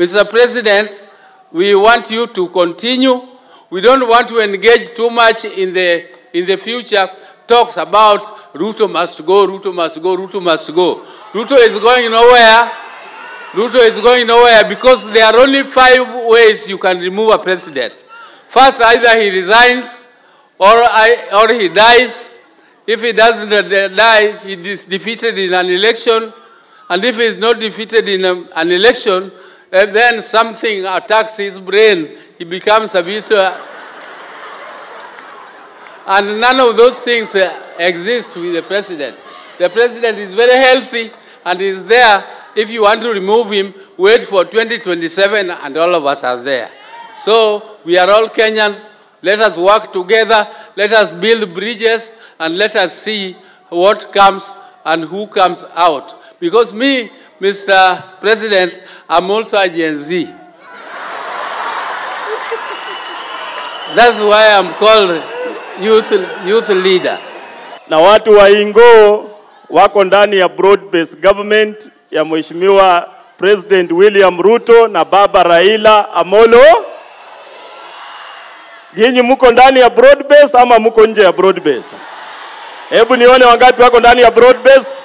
Mr. President, we want you to continue. We don't want to engage too much in the future talks about Ruto must go, Ruto must go, Ruto must go. Ruto is going nowhere. Ruto is going nowhere because there are only 5 ways you can remove a president. First, either he resigns or he dies. If he doesn't die, he is defeated in an election. And if he is not defeated in an election, then something attacks his brain. He becomes a bit... and none of those things exist with the president. The president is very healthy and is there. If you want to remove him, wait for 2027 and all of us are there. So we are all Kenyans. Let us work together. Let us build bridges and let us see what comes and who comes out. Because me, Mr. President, I'm also a Gen Z. That's why I'm called youth leader. Na watu wa Ingo wako ndani ya broad-based government ya Mheshimiwa President William Ruto na Baba Raila Amolo. Nyinyi mko ndani ya broad-based ama mko nje ya broad-based? Hebu nione wangapi wako ndani ya broad-based.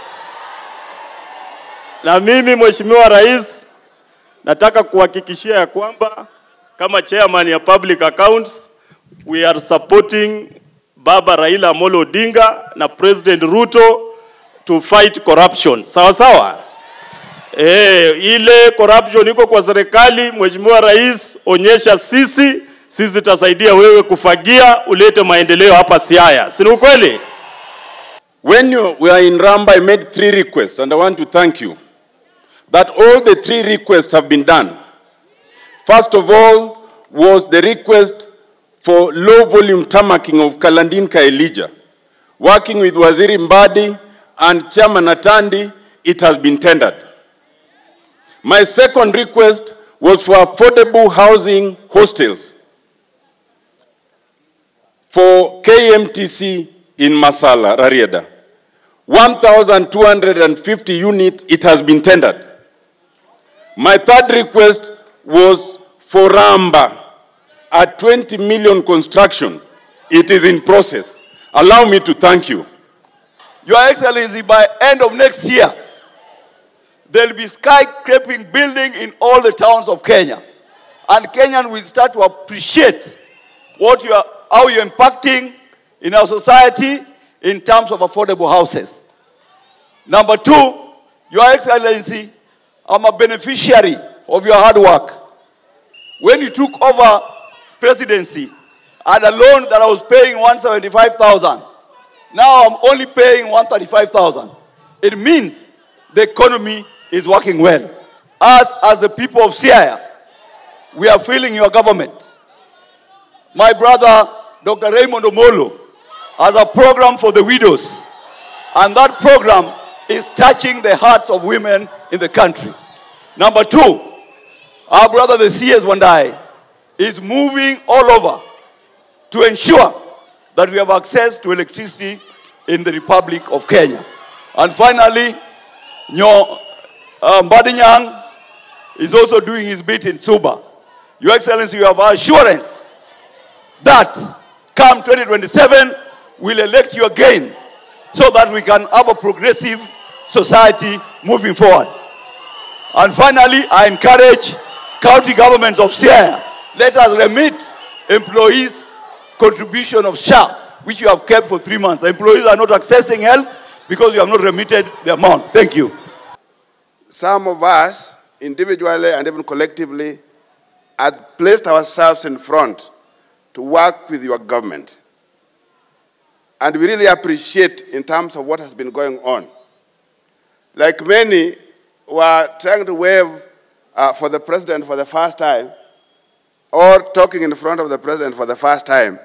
Na mimi Mheshimiwa Rais nataka kuhakikishia ya kwamba kama chairman ya public accounts we are supporting Baba Raila Amolo Odinga na President Ruto to fight corruption. Sawa sawa? Ile corruption iko kwa serikali, Mheshimiwa Rais, onyesha sisi tutasaidia wewe kufagia ulete maendeleo hapa Siaya. Si ni kweli? When you were in Ramba, I made 3 requests and I want to thank you that all the 3 requests have been done. First of all was the request for low volume tarmacking of Kalandinka Elijah. Working with Waziri Mbadi and Chairman Atandi, it has been tendered. My second request was for affordable housing hostels for KMTC in Masala, Rarieda. 1,250 units, it has been tendered. My third request was for Ramba, a 20 million construction. It is in process. Allow me to thank you. Your Excellency, by end of next year, there will be skyscraping building in all the towns of Kenya. And Kenyans will start to appreciate how you're impacting in our society in terms of affordable houses. Number 2, Your Excellency, I'm a beneficiary of your hard work. When you took over presidency, I had a loan that I was paying 175,000. Now I'm only paying 135,000. It means the economy is working well. Us, as the people of Siaya, we are feeling your government. My brother, Dr. Raymond Omolo, has a program for the widows. And that program is touching the hearts of women in the country. Number 2, our brother, the CS Wandai, is moving all over to ensure that we have access to electricity in the Republic of Kenya. And finally, Mbadinyang is also doing his bit in Suba. Your Excellency, you have our assurance that come 2027, we'll elect you again so that we can have a progressive society moving forward. And finally, I encourage county governments of Siaya, let us remit employees' contribution of SHA, which you have kept for 3 months. Employees are not accessing help because you have not remitted the amount. Thank you. Some of us, individually and even collectively, had placed ourselves in front to work with your government. And we really appreciate in terms of what has been going on. Like many were trying to wave for the president for the first time, or talking in front of the president for the first time.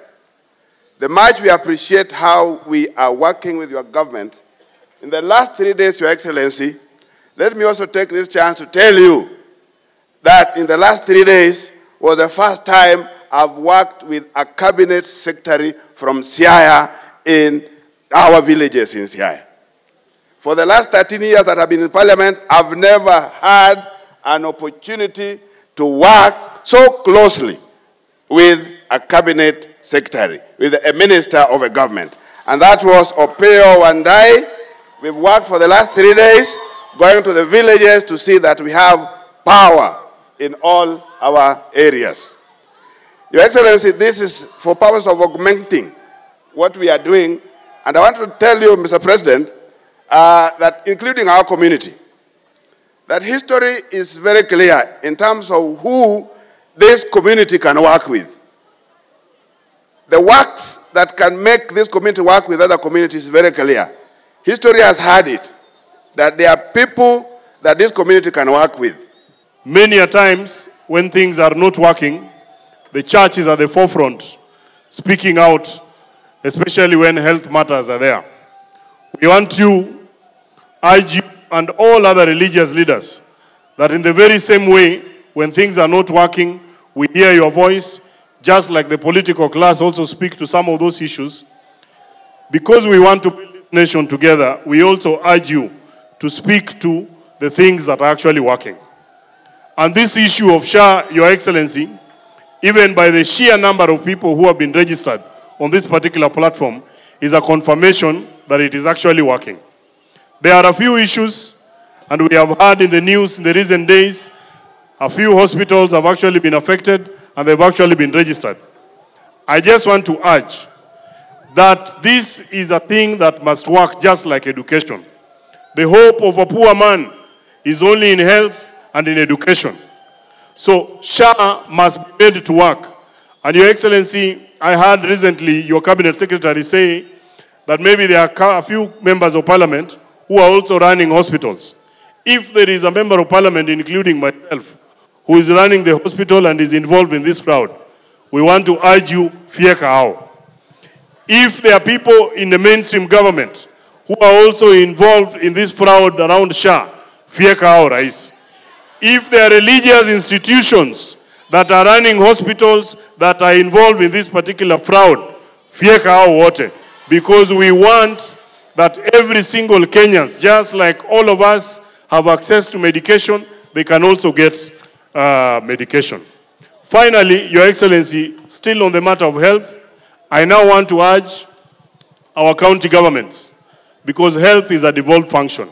The much we appreciate how we are working with your government. In the last 3 days, Your Excellency, let me also take this chance to tell you that in the last 3 days was the first time I've worked with a cabinet secretary from Siaya in our villages in Siaya. For the last 13 years that I've been in Parliament, I've never had an opportunity to work so closely with a cabinet secretary, with a minister of a government. And that was Opeo Wandai. We've worked for the last 3 days, going to the villages to see that we have power in all our areas. Your Excellency, this is for purpose of augmenting what we are doing. And I want to tell you, Mr. President, that including our community, that history is very clear in terms of who this community can work with. The works that can make this community work with other communities is very clear. History has had it, that there are people that this community can work with. Many a times when things are not working, the church is at the forefront, speaking out, especially when health matters are there. We want to urge you and all other religious leaders that in the very same way, when things are not working, we hear your voice, just like the political class also speak to some of those issues. Because we want to build this nation together, we also urge you to speak to the things that are actually working. And this issue of SHA, Your Excellency, even by the sheer number of people who have been registered on this particular platform, is a confirmation that it is actually working. There are a few issues, and we have heard in the news in the recent days, a few hospitals have actually been affected, and they've actually been registered. I just want to urge that this is a thing that must work just like education. The hope of a poor man is only in health and in education. So SHA must be made to work. And Your Excellency, I heard recently your cabinet secretary say that maybe there are a few members of parliament who are also running hospitals. If there is a member of parliament, including myself, who is running the hospital and is involved in this fraud, we want to urge you, fieka hao. If there are people in the mainstream government who are also involved in this fraud around SHA, fieka hao, Rais. If there are religious institutions that are running hospitals that are involved in this particular fraud, fieka hao wote. Because we want that every single Kenyans, just like all of us have access to medication, they can also get medication. Finally, Your Excellency, still on the matter of health, I now want to urge our county governments, because health is a devolved function.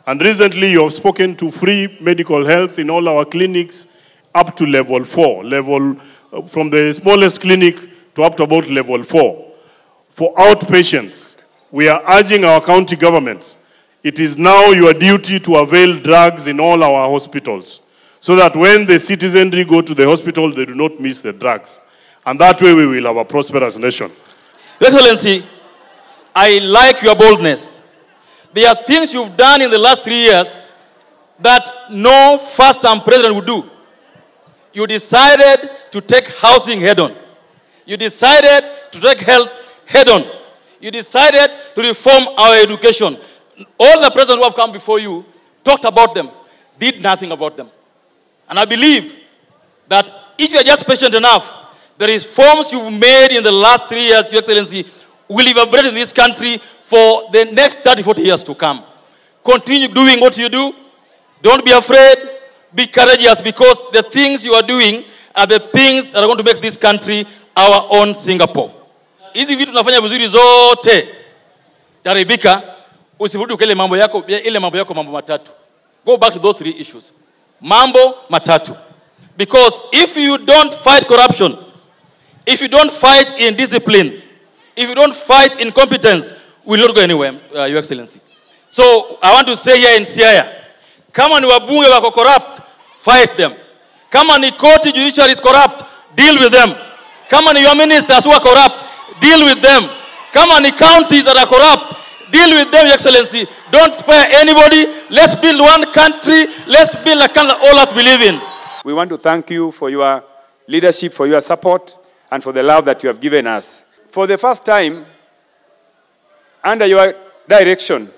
And recently you have spoken to free medical health in all our clinics up to level 4, from the smallest clinic to up to about level 4. For outpatients, we are urging our county governments, it is now your duty to avail drugs in all our hospitals, so that when the citizenry go to the hospital, they do not miss the drugs. And that way we will have a prosperous nation. Your Excellency, I like your boldness. There are things you've done in the last 3 years that no first-term president would do. You decided to take housing head-on. You decided to take health head-on. You decided to reform our education. All the presidents who have come before you talked about them, did nothing about them. And I believe that if you are just patient enough, the reforms you've made in the last 3 years, Your Excellency, will reverberate in this country for the next 30, 40 years to come. Continue doing what you do. Don't be afraid. Be courageous, because the things you are doing are the things that are going to make this country our own Singapore. Hizi vitu tunafanya vizuri zote. Taribika, usirudi kwa ile mambo yako mambo matatu. Go back to those 3 issues. Mambo matatu. Because if you don't fight corruption, if you don't fight indiscipline, if you don't fight incompetence, we will not go anywhere, Your Excellency. So I want to say here in Siaya, kama ni wabunge wako corrupt, fight them. Kama ni court judiciary is corrupt, deal with them. Kama ni your ministers who are corrupt, deal with them. Kama ni counties that are corrupt, deal with them, Your Excellency. Don't spare anybody. Let's build one country. Let's build a country all of us believe in. We want to thank you for your leadership, for your support, and for the love that you have given us. For the first time, under your direction,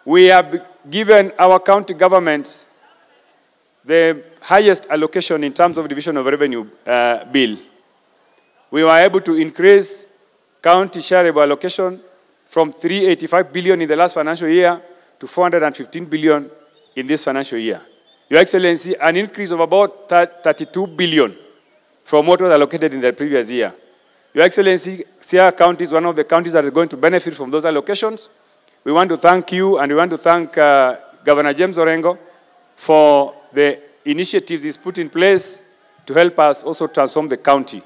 we have given our county governments the highest allocation in terms of division of revenue bill. We were able to increase county shareable allocation from 385 billion in the last financial year to 415 billion in this financial year. Your Excellency, an increase of about 32 billion from what was allocated in the previous year. Your Excellency, Siaya County is one of the counties that is going to benefit from those allocations. We want to thank you, and we want to thank Governor James Orengo for the initiatives he's put in place to help us also transform the county.